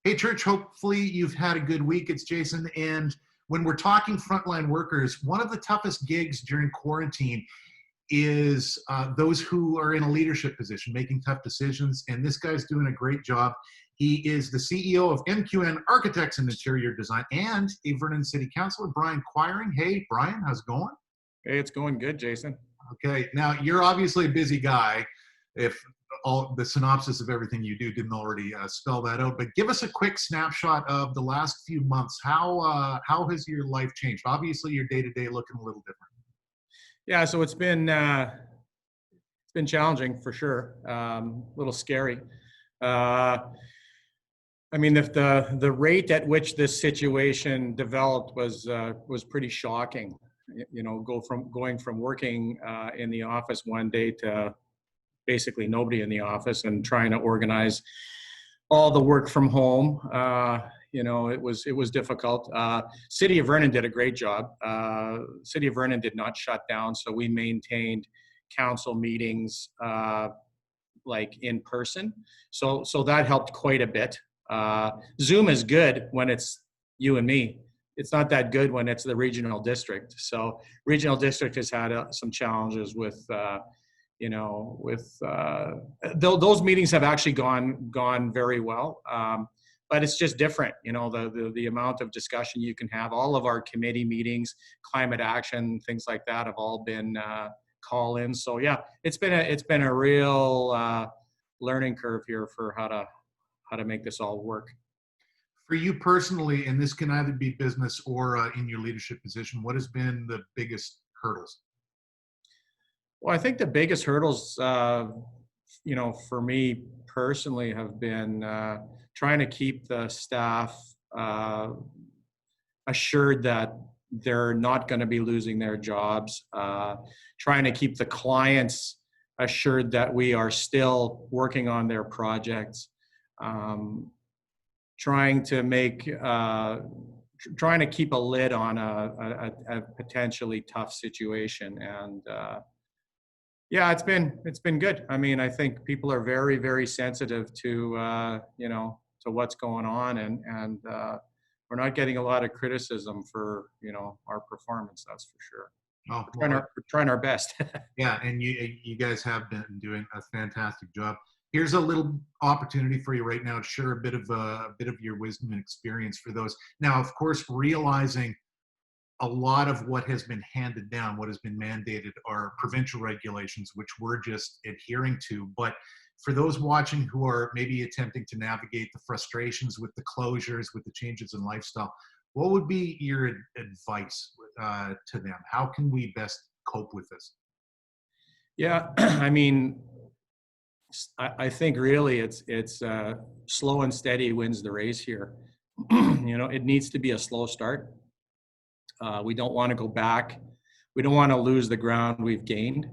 Hey, church, hopefully you've had a good week. It's Jason. And when we're talking frontline workers, one of the toughest gigs during quarantine is those who are in a leadership position, making tough decisions. And this guy's doing a great job. He is the CEO of MQN Architects and Interior Design and a Vernon City Councilor, Brian Quiring. Hey, Brian, how's it going? Hey, it's going good, Jason. Okay, now you're obviously a busy guy. If all the synopsis of everything you do didn't already spell that out, but give us a quick snapshot of the last few months. How has your life changed? Obviously, your day-to-day looking a little different. Yeah, so it's been challenging for sure, a little scary. I mean, if the rate at which this situation developed was pretty shocking. You know, going from working in the office one day to basically nobody in the office and trying to organize all the work from home. You know, it was difficult. City of Vernon did a great job. City of Vernon did not shut down, so we maintained council meetings like in person. So that helped quite a bit. Zoom is good when it's you and me. It's not that good when it's the regional district. So regional district has had some challenges with those meetings have actually gone very well. But it's just different, you know, the amount of discussion you can have. All of our committee meetings, climate action, things like that have all been call-ins. So yeah, it's been a real learning curve here for how to make this all work. For you personally, and this can either be business or in your leadership position, what has been the biggest hurdles? Well, I think the biggest hurdles, for me personally, have been trying to keep the staff assured that they're not going to be losing their jobs, trying to keep the clients assured that we are still working on their projects, trying to keep a lid on a potentially tough situation. And yeah, it's been good. I mean, I think people are very, very sensitive to to what's going on, and we're not getting a lot of criticism for our performance. That's for sure. Oh, we're trying our best. Yeah, and you guys have been doing a fantastic job. Here's a little opportunity for you right now to share a bit of your wisdom and experience for those. Now, of course, realizing a lot of what has been handed down, what has been mandated, are provincial regulations, which we're just adhering to. But for those watching who are maybe attempting to navigate the frustrations with the closures, with the changes in lifestyle, what would be your advice to them? How can we best cope with this? Yeah, I mean, I think really it's slow and steady wins the race here. It needs to be a slow start. We don't want to go back. We don't want to lose the ground we've gained.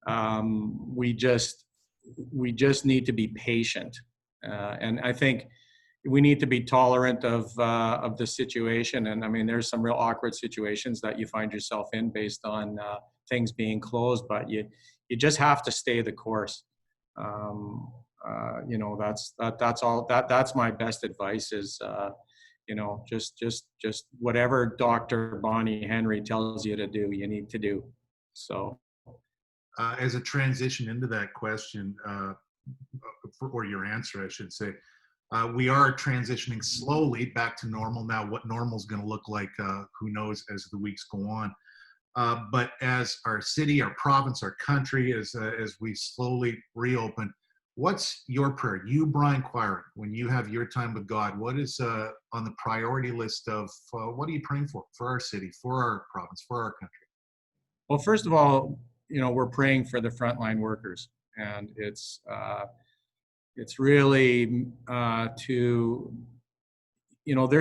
We just need to be patient, and I think we need to be tolerant of the situation. And I mean, there's some real awkward situations that you find yourself in based on things being closed, but you just have to stay the course. That's my best advice is. Just whatever Dr. Bonnie Henry tells you to do, you need to do. So, as a transition into that question, or your answer, I should say, we are transitioning slowly back to normal. Now, what normal is going to look like, who knows as the weeks go on. But as our city, our province, our country, as we slowly reopen, what's your prayer? You, Brian Quiring, when you have your time with God, what is on the priority list of what are you praying for our city, for our province, for our country? Well, first of all, we're praying for the frontline workers, and it's really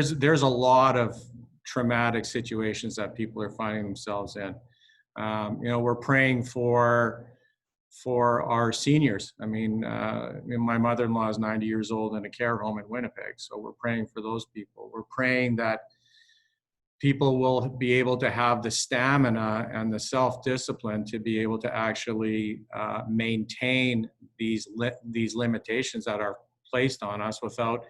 there's a lot of traumatic situations that people are finding themselves in. We're praying for our seniors. I mean, my mother-in-law is 90 years old in a care home in Winnipeg, so we're praying for those people. We're praying that people will be able to have the stamina and the self-discipline to be able to actually maintain these limitations that are placed on us without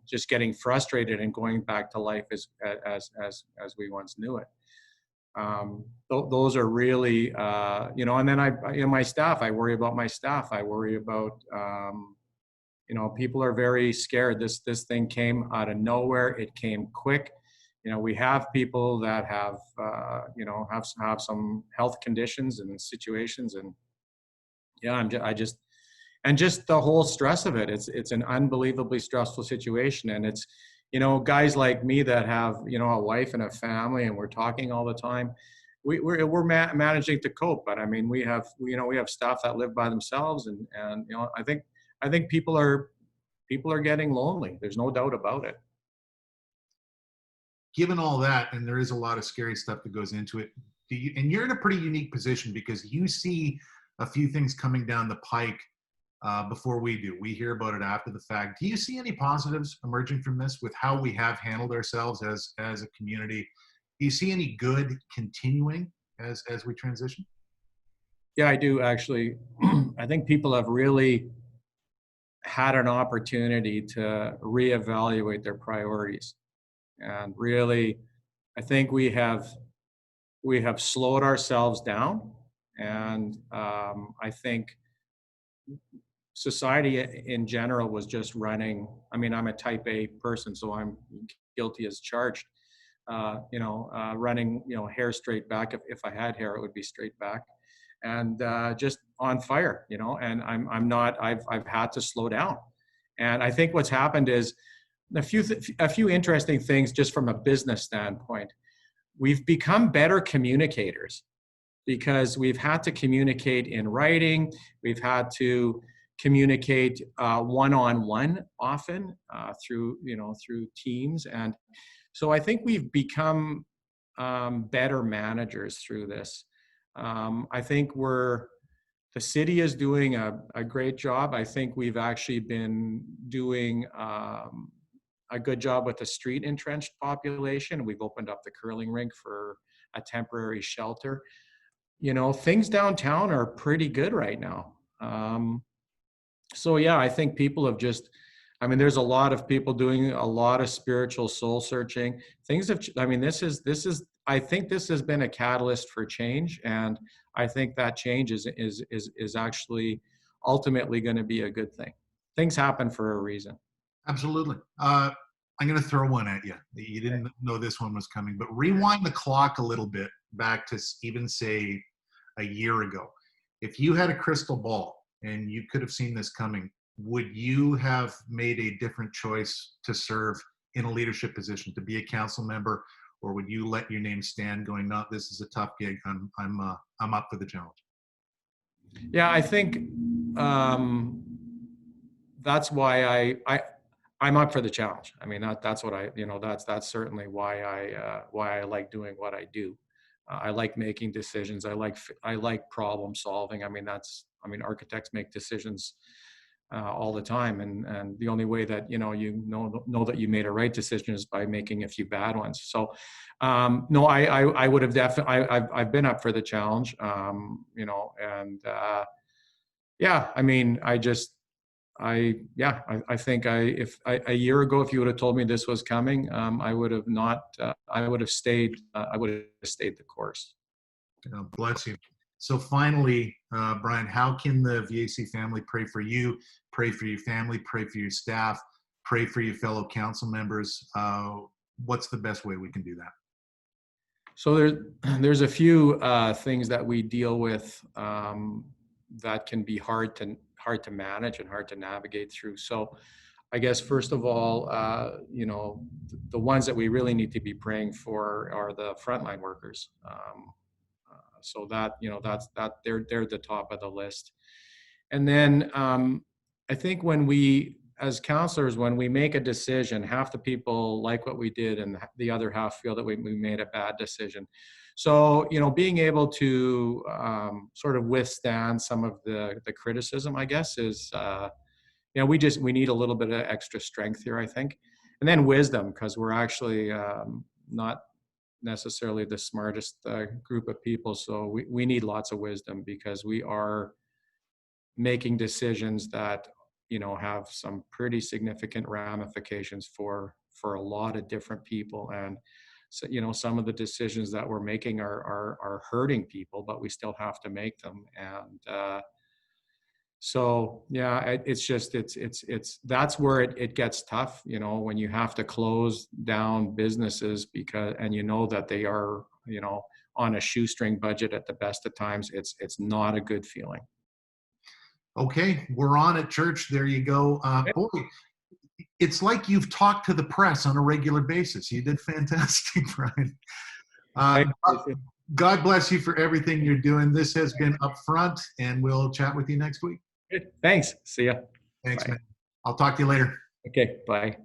just getting frustrated and going back to life as we once knew it. Those are really, and then my staff, I worry about my staff. I worry about, people are very scared. This thing came out of nowhere. It came quick. We have people that have, have some health conditions and situations, and and just the whole stress of it. It's an unbelievably stressful situation, and it's, guys like me that have, a wife and a family, and we're talking all the time. We're managing to cope, but I mean, we have staff that live by themselves, and I think people are getting lonely. There's no doubt about it. Given all that, and there is a lot of scary stuff that goes into it, and you're in a pretty unique position because you see a few things coming down the pike before we do. We hear about it after the fact. Do you see any positives emerging from this with how we have handled ourselves as a community? Do you see any good continuing as we transition? Yeah, I do actually. I think people have really had an opportunity to reevaluate their priorities. And really, I think we have slowed ourselves down. And I think society in general was just running. I mean, I'm a type A person, so I'm guilty as charged. Running, hair straight back. If I had hair, it would be straight back, and just on fire, and I'm not. I've had to slow down, and I think what's happened is a few interesting things just from a business standpoint. We've become better communicators because we've had to communicate in writing. We've had to communicate one-on-one often through Teams, and so I think we've become better managers through this. I think the city is doing a great job. I think we've actually been doing a good job with the street entrenched population. We've opened up the curling rink for a temporary shelter. Things downtown are pretty good right now. So yeah, I think people have just, there's a lot of people doing a lot of spiritual soul searching. Things have, I think this has been a catalyst for change. And I think that change is actually ultimately going to be a good thing. Things happen for a reason. Absolutely. I'm going to throw one at you. You didn't know this one was coming, but rewind the clock a little bit back to even say a year ago. If you had a crystal ball and you could have seen this coming, would you have made a different choice to serve in a leadership position, to be a council member, or would you let your name stand going, no, this is a tough gig, I'm up for the challenge? Yeah, I think that's why I'm up for the challenge. That's what that's certainly why I like doing what I do. I like making decisions. I like problem solving. Architects make decisions all the time, and the only way that you know that you made a right decision is by making a few bad ones. So no, I would have definitely. I've been up for the challenge. Yeah, I think if a year ago, if you would have told me this was coming, I would have not. I would have stayed. I would have stayed the course. Bless you. So finally, Brian, how can the VAC family pray for you, pray for your family, pray for your staff, pray for your fellow council members? What's the best way we can do that? So there's a few things that we deal with that can be hard to manage and hard to navigate through. So I guess first of all, the ones that we really need to be praying for are the frontline workers. So that they're the top of the list. And then I think when we, as counselors, when we make a decision, half the people like what we did and the other half feel that we made a bad decision. So, being able to sort of withstand some of the criticism, I guess, is, we need a little bit of extra strength here, I think. And then wisdom, because we're actually not necessarily the smartest group of people. So we need lots of wisdom because we are making decisions that, you know, have some pretty significant ramifications for a lot of different people. And so, you know, some of the decisions that we're making are hurting people, but we still have to make them. And so yeah, it's just it's that's where it gets tough, you know, when you have to close down businesses because, and you know that they are, you know, on a shoestring budget at the best of times. It's not a good feeling. Okay, we're on at church. There you go. Boy, it's like you've talked to the press on a regular basis. You did fantastic, Brian. Uh, God bless you for everything you're doing. This has been Upfront, and we'll chat with you next week. Good. Thanks. See ya. Thanks, Bye. man. I'll talk to you later. Okay. Bye.